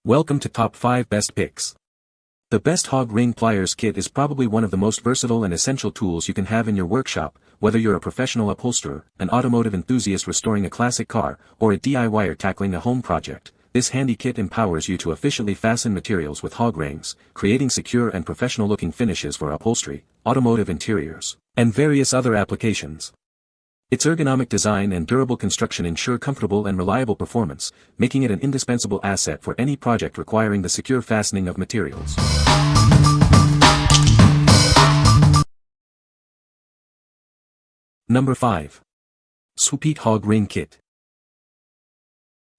Welcome to Top 5 Best Picks. The Best Hog Ring Pliers Kit is probably one of the most versatile and essential tools you can have in your workshop, whether you're a professional upholsterer, an automotive enthusiast restoring a classic car, or a DIYer tackling a home project. This handy kit empowers you to efficiently fasten materials with hog rings, creating secure and professional-looking finishes for upholstery, automotive interiors, and various other applications. Its ergonomic design and durable construction ensure comfortable and reliable performance, making it an indispensable asset for any project requiring the secure fastening of materials. Number 5. Swpeet Hog Ring Kit.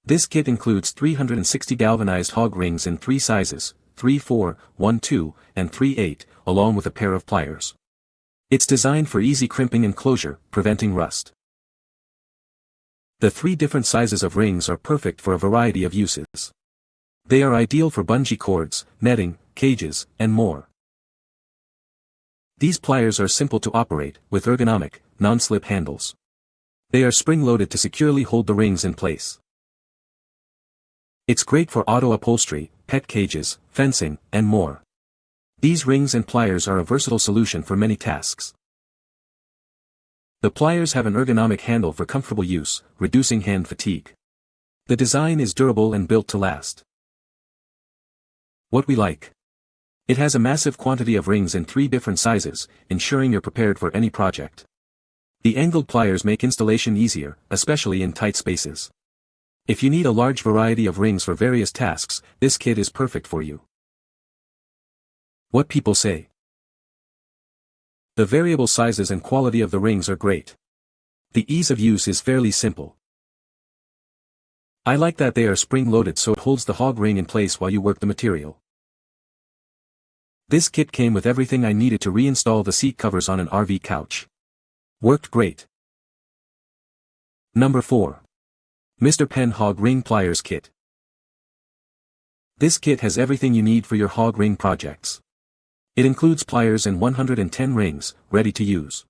This kit includes 360 galvanized hog rings in 3 sizes, 3-4, 1-2, and 3-8, along with a pair of pliers. It's designed for easy crimping and closure, preventing rust. The 3 different sizes of rings are perfect for a variety of uses. They are ideal for bungee cords, netting, cages, and more. These pliers are simple to operate, with ergonomic, non-slip handles. They are spring-loaded to securely hold the rings in place. It's great for auto upholstery, pet cages, fencing, and more. These rings and pliers are a versatile solution for many tasks. The pliers have an ergonomic handle for comfortable use, reducing hand fatigue. The design is durable and built to last. What we like. It has a massive quantity of rings in 3 different sizes, ensuring you're prepared for any project. The angled pliers make installation easier, especially in tight spaces. If you need a large variety of rings for various tasks, this kit is perfect for you. What people say. The variable sizes and quality of the rings are great. The ease of use is fairly simple. I like that they are spring-loaded so it holds the hog ring in place while you work the material. This kit came with everything I needed to reinstall the seat covers on an RV couch. Worked great. Number 4. Mr. Penn Hog Ring Pliers Kit. This kit has everything you need for your hog ring projects. It includes pliers and 110 rings, ready to use.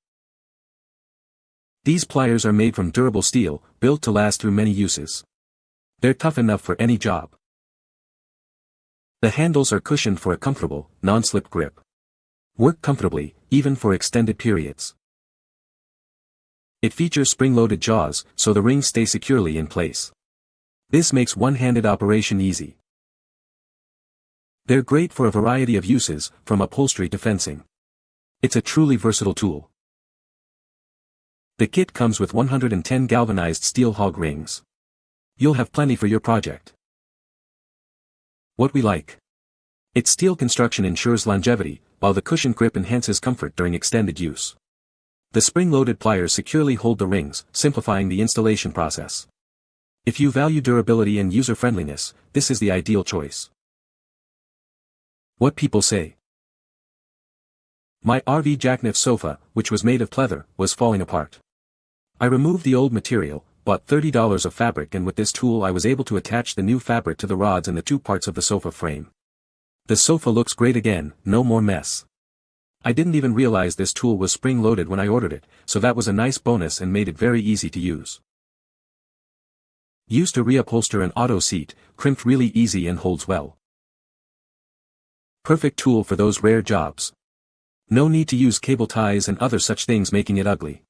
These pliers are made from durable steel, built to last through many uses. They're tough enough for any job. The handles are cushioned for a comfortable, non-slip grip. Work comfortably, even for extended periods. It features spring-loaded jaws, so the rings stay securely in place. This makes one-handed operation easy. They're great for a variety of uses, from upholstery to fencing. It's a truly versatile tool. The kit comes with 110 galvanized steel hog rings. You'll have plenty for your project. What we like. Its steel construction ensures longevity, while the cushioned grip enhances comfort during extended use. The spring-loaded pliers securely hold the rings, simplifying the installation process. If you value durability and user-friendliness, this is the ideal choice. What people say. My RV jackknife sofa, which was made of pleather, was falling apart. I removed the old material, bought $30 of fabric, and with this tool I was able to attach the new fabric to the rods and the 2 parts of the sofa frame. The sofa looks great again, no more mess. I didn't even realize this tool was spring-loaded when I ordered it, so that was a nice bonus and made it very easy to use. Used to reupholster an auto seat, crimped really easy and holds well. Perfect tool for those rare jobs. No need to use cable ties and other such things making it ugly.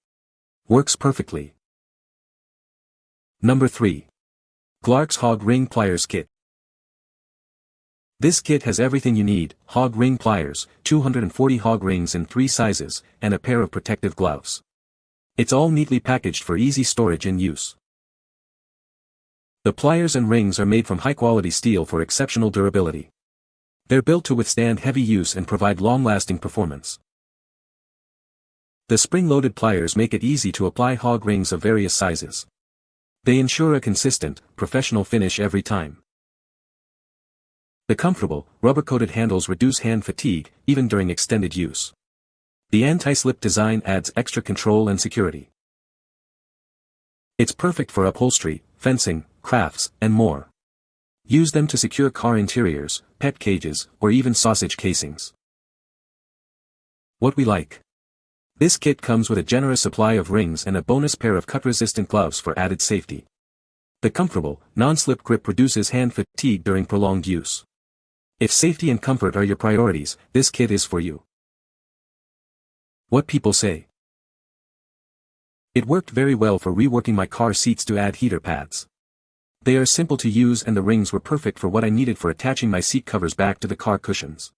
Works perfectly. Number 3. Glarks Hog Ring Pliers Kit. This kit has everything you need: hog ring pliers, 240 hog rings in 3 sizes, and a pair of protective gloves. It's all neatly packaged for easy storage and use. The pliers and rings are made from high-quality steel for exceptional durability. They're built to withstand heavy use and provide long-lasting performance. The spring-loaded pliers make it easy to apply hog rings of various sizes. They ensure a consistent, professional finish every time. The comfortable, rubber-coated handles reduce hand fatigue, even during extended use. The anti-slip design adds extra control and security. It's perfect for upholstery, fencing, crafts, and more. Use them to secure car interiors, pet cages, or even sausage casings. What we like. This kit comes with a generous supply of rings and a bonus pair of cut-resistant gloves for added safety. The comfortable, non-slip grip reduces hand fatigue during prolonged use. If safety and comfort are your priorities, this kit is for you. What people say. It worked very well for reworking my car seats to add heater pads. They are simple to use and the rings were perfect for what I needed for attaching my seat covers back to the car cushions.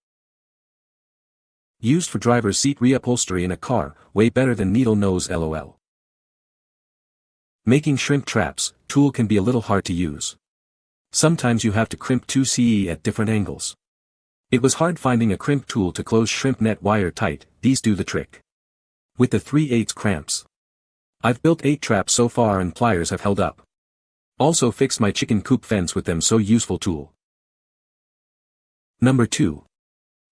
Used for driver's seat reupholstery in a car, way better than needle nose LOL. Making shrimp traps, tool can be a little hard to use. Sometimes you have to crimp 2 CE at different angles. It was hard finding a crimp tool to close shrimp net wire tight, these do the trick. With the 3/8 cramps. I've built 8 traps so far and pliers have held up. Also fixed my chicken coop fence with them, so useful tool. Number 2.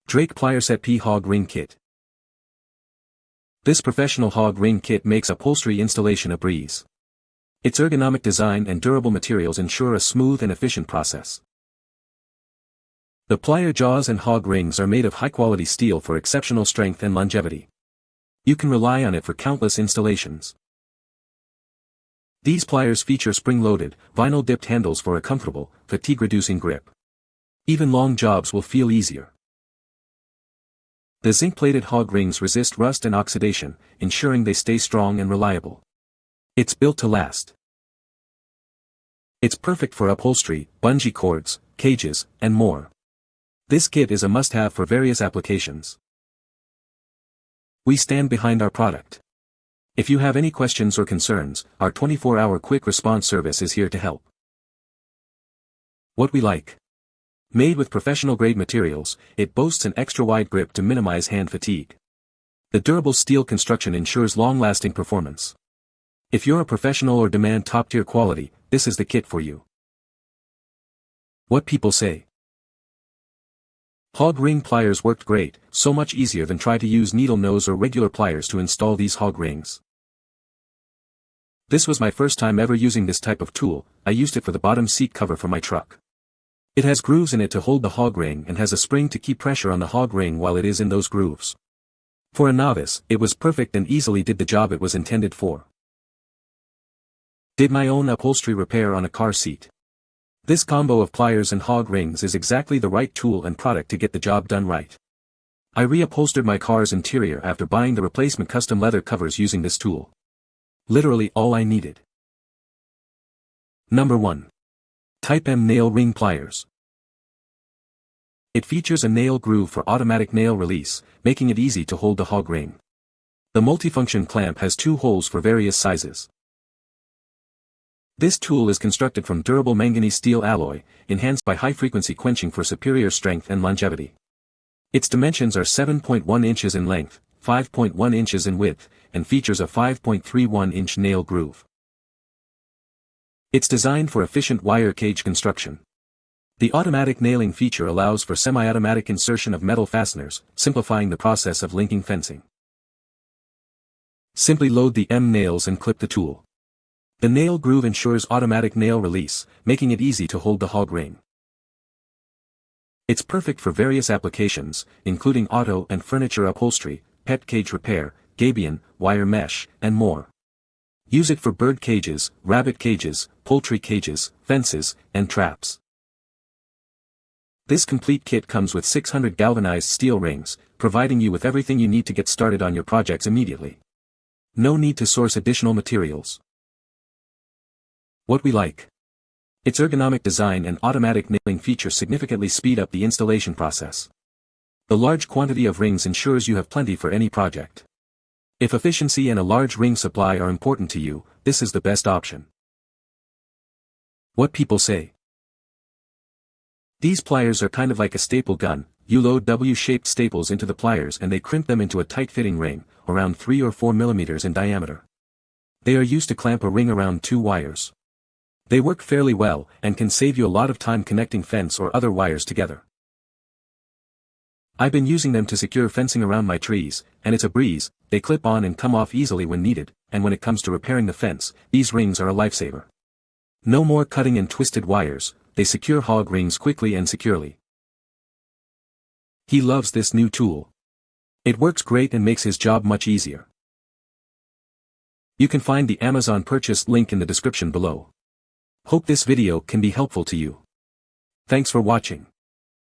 Drake PLIERSET-P Hog Ring Kit. This professional hog ring kit makes upholstery installation a breeze. Its ergonomic design and durable materials ensure a smooth and efficient process. The plier jaws and hog rings are made of high-quality steel for exceptional strength and longevity. You can rely on it for countless installations. These pliers feature spring-loaded, vinyl-dipped handles for a comfortable, fatigue-reducing grip. Even long jobs will feel easier. The zinc-plated hog rings resist rust and oxidation, ensuring they stay strong and reliable. It's built to last. It's perfect for upholstery, bungee cords, cages, and more. This kit is a must-have for various applications. We stand behind our product. If you have any questions or concerns, our 24-hour quick response service is here to help. What we like. Made with professional-grade materials, it boasts an extra-wide grip to minimize hand fatigue. The durable steel construction ensures long-lasting performance. If you're a professional or demand top-tier quality, this is the kit for you. What people say. Hog ring pliers worked great, so much easier than try to use needle nose or regular pliers to install these hog rings. This was my first time ever using this type of tool. I used it for the bottom seat cover for my truck. It has grooves in it to hold the hog ring and has a spring to keep pressure on the hog ring while it is in those grooves. For a novice, it was perfect and easily did the job it was intended for. Did my own upholstery repair on a car seat. This combo of pliers and hog rings is exactly the right tool and product to get the job done right. I reupholstered my car's interior after buying the replacement custom leather covers using this tool. Literally all I needed. Number 1. Type M Nail Ring Pliers. It features a nail groove for automatic nail release, making it easy to hold the hog ring. The multifunction clamp has 2 holes for various sizes. This tool is constructed from durable manganese steel alloy, enhanced by high-frequency quenching for superior strength and longevity. Its dimensions are 7.1 inches in length, 5.1 inches in width, and features a 5.31-inch nail groove. It's designed for efficient wire cage construction. The automatic nailing feature allows for semi-automatic insertion of metal fasteners, simplifying the process of linking fencing. Simply load the M nails and clip the tool. The nail groove ensures automatic nail release, making it easy to hold the hog ring. It's perfect for various applications, including auto and furniture upholstery, pet cage repair, gabion, wire mesh, and more. Use it for bird cages, rabbit cages, poultry cages, fences, and traps. This complete kit comes with 600 galvanized steel rings, providing you with everything you need to get started on your projects immediately. No need to source additional materials. What we like. Its ergonomic design and automatic nailing features significantly speed up the installation process. The large quantity of rings ensures you have plenty for any project. If efficiency and a large ring supply are important to you, this is the best option. What people say. These pliers are kind of like a staple gun. You load W-shaped staples into the pliers and they crimp them into a tight-fitting ring, around 3 or 4 millimeters in diameter. They are used to clamp a ring around 2 wires. They work fairly well, and can save you a lot of time connecting fence or other wires together. I've been using them to secure fencing around my trees, and it's a breeze. They clip on and come off easily when needed, and when it comes to repairing the fence, these rings are a lifesaver. No more cutting and twisted wires, they secure hog rings quickly and securely. He loves this new tool. It works great and makes his job much easier. You can find the Amazon purchase link in the description below. Hope this video can be helpful to you. Thanks for watching.